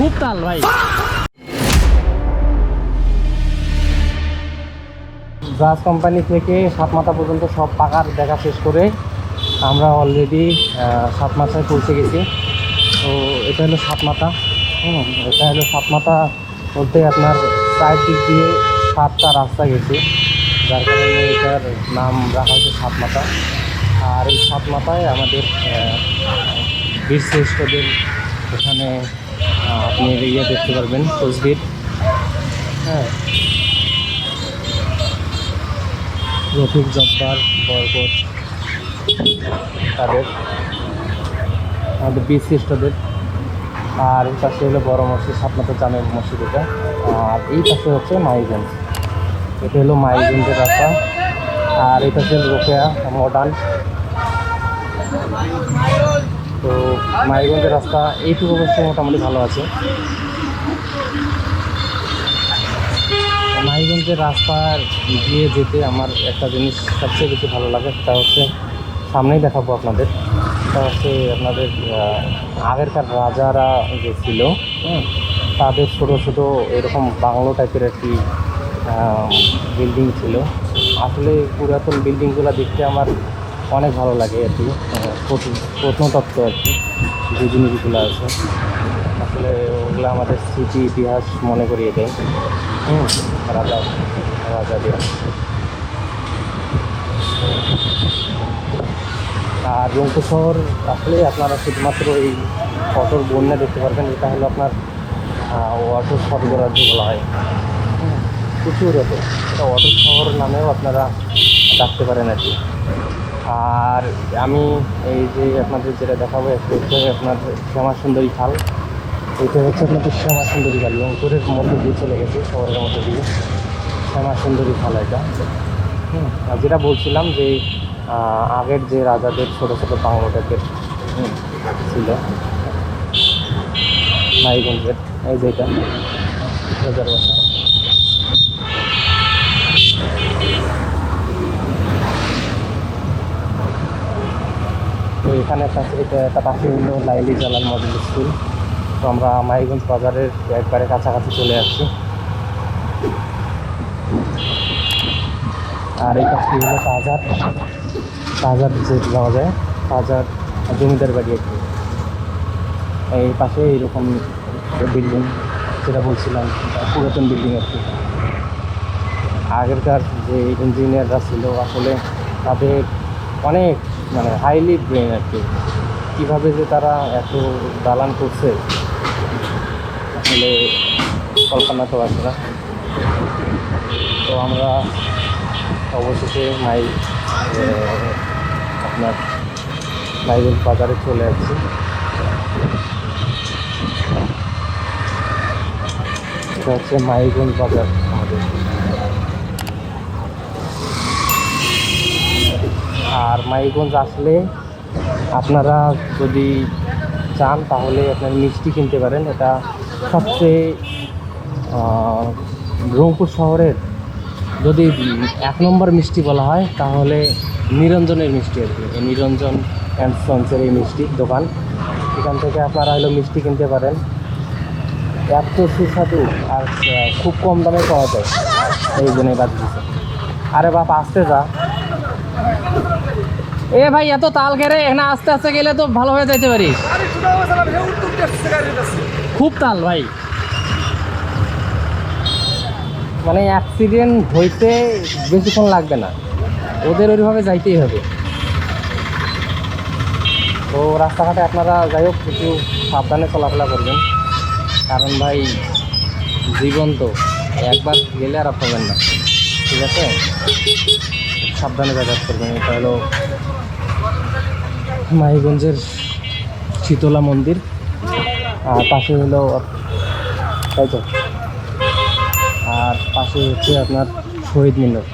খুব তাল ভাই। জাহাজ কোম্পানি থেকে সাতমাথা পর্যন্ত সব পাকার দেখা শেষ করে আমরা অলরেডি সাতমাথায় পৌঁছে গেছি। তো এটা হলো সাতমাথা। এটা হলো সাতমাথা বলতে আপনার চারদিক দিয়ে 7টা রাস্তা গেছে, যার কারণে এটার নাম রাখা হয়েছে সাতমাথা। আর এই সাতমাথায় আমাদের বীরশ্রেষ্ঠদের এখানে আপনি ইয়ে দেখতে পারবেন, তসবির। হ্যাঁ, রফিক, জব্বার, বরকত, তাদের আমাদের বীরশ্রেষ্ঠদের। আর এই পাশে হলো বড় মসজিদ, সাতমাথা জামে মসজিদ এটা। আর এই পাশে হচ্ছে মাইগঞ্জ, এটা হলো মাইগঞ্জের রাস্তা। আর এটা হচ্ছে রোকেয়া মডার্ন। তো মাইগঞ্জের রাস্তা এইটুকু অবশ্য মোটামুটি ভালো আছে। মাইগঞ্জের রাস্তা দিয়ে যেতে আমার একটা জিনিস সবচেয়ে বেশি ভালো লাগে, সেটা হচ্ছে সামনেই দেখাবো আপনাদের। সেটা হচ্ছে আপনাদের আগেরকার রাজারা যে ছিল, তাদের ছোটো ছোটো এরকম বাংলো টাইপের আর কি বিল্ডিং ছিল। আসলে পুরাতন বিল্ডিংগুলো দেখতে আমার অনেক ভালো লাগে আর কি। প্রত্নতত্ত্ব আর কি, যে জিনিসগুলো আছে আসলে ওগুলো আমাদের স্মৃতি ইতিহাস মনে করিয়ে দেয়। রাজাদের। আর রংপুর শহর আসলে আপনারা শুধুমাত্র এই অটোর বন্যা দেখতে পারবেন। এটা হলো আপনার অটো স্বর্গরাজ্য বলা হয়। প্রচুর অটো, এটা অটো শহর নামেও আপনারা ডাকতে পারেন আর কি। আর আমি এই যে আপনাদের যেটা দেখাবো একটা হচ্ছে আপনার শ্যামা সুন্দরী খাল। এটা হচ্ছে আপনাদের শ্যামা সুন্দরী খাল, রংপুরের মধ্যে দিয়ে চলে গেছে, শহরের মধ্যে দিয়ে শ্যামা সুন্দরী খাল এটা। আর যেটা বলছিলাম যে আগের যে রাজাদের ছোটো ছোটো বাংলো টাইপের ছিল মাইগঞ্জের, এই যে এটা রাজার বাসা। তো এখানে একটা পাশে হলো লাইলি জালাল মডেল স্কুল। তো আমরা মাইগঞ্জ বাজারের একবারে কাছাকাছি চলে আসছি। আর এই পাশে হলো বাজার যে যাওয়া যায়, বাজার জমিদার বাড়ি আর কি। এই পাশে এইরকম বিল্ডিং, যেটা বলছিলাম পুরাতন বিল্ডিং আর কি। আগেরকার যে ইঞ্জিনিয়াররা ছিল আসলে তাদের অনেক মানে হাইলি ব্রেন আর কি। কীভাবে যে তারা এত দালান করছে আসলে কল্পনা তো আসে না। তো আমরা অবশেষে আপনার মাইগঞ্জ বাজারে চলে আসছি। এটা হচ্ছে মাইগঞ্জ বাজার আমাদের। আর মাইগঞ্জ আসলে আপনারা যদি চান তাহলে আপনার মিষ্টি কিনতে পারেন। এটা সবচেয়ে রংপুর শহরের যদি 1 নম্বর মিষ্টি বলা হয় তাহলে নিরঞ্জনের মিষ্টি আর কি। এই নিরঞ্জন অ্যান্ড সন্সের এই মিষ্টির দোকান, এখান থেকে আপনারা হলো মিষ্টি কিনতে পারেন। এত সুস্বাদু আর খুব কম দামে পাওয়া যায়। এই জন্যই বাদ দিচ্ছে। আরে বাপ আসতে যা, এ ভাই এত তাল ঘেরে এখানে আস্তে আস্তে গেলে তো ভালো হয়ে যাইতে পারিস। খুব তাল ভাই, মানে অ্যাক্সিডেন্ট হইতে বেশিক্ষণ লাগবে না, ওদের ওইভাবে যাইতেই হবে। তো রাস্তাঘাটে আপনারা যাই হোক একটু সাবধানে চলাফেরা করবেন, কারণ ভাই জীবন তো একবার গেলে আর পাবেন না, ঠিক আছে? সাবধানে যাতায়াত করবেন। এটা হলো মাইগঞ্জের শীতলা মন্দির, আর পাশে হলো তাই তো, আর পাশে হচ্ছে আপনার শহীদ মিনার।